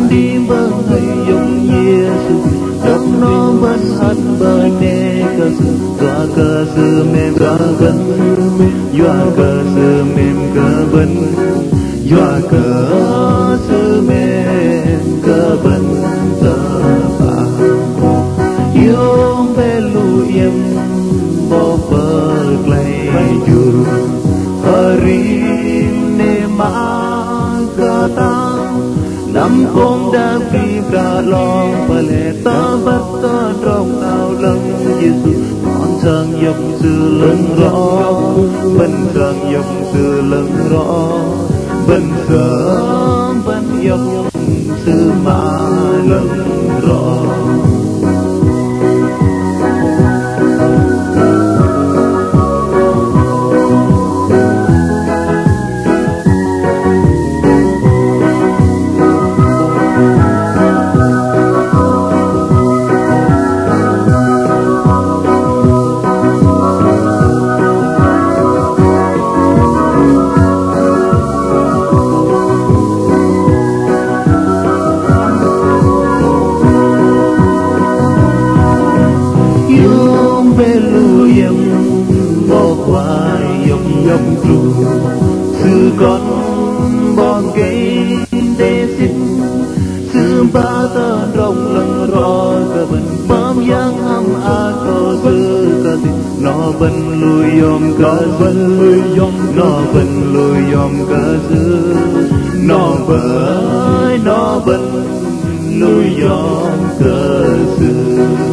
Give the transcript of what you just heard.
đi bơ hay dùng Giêsu trong nó vẫn hát bơ nê cơ sư doa cơ sư mềm cơ vân doa cơ sư mềm cơ vân doa cơ sư mềm cơ vân tơ ba yêu về lu yếm bo bơ clay ju harim ne ma cơ ta nắm con đã phi cả lo và lệ ta bắt ta trong ao lăng Giêsu con sang dòng sự lưng rõ bên sang dòng sự lưng rõ bên sớm bên dòng sự mà lưng rõ sư con bon gây đê xích sư ba ta rong lăng ro cơ bên bám giang hâm a cô sư cơ xích nó bên lui yom cơ bên lui yom nó bên lui yom cơ sư nó bên lui yom cơ sư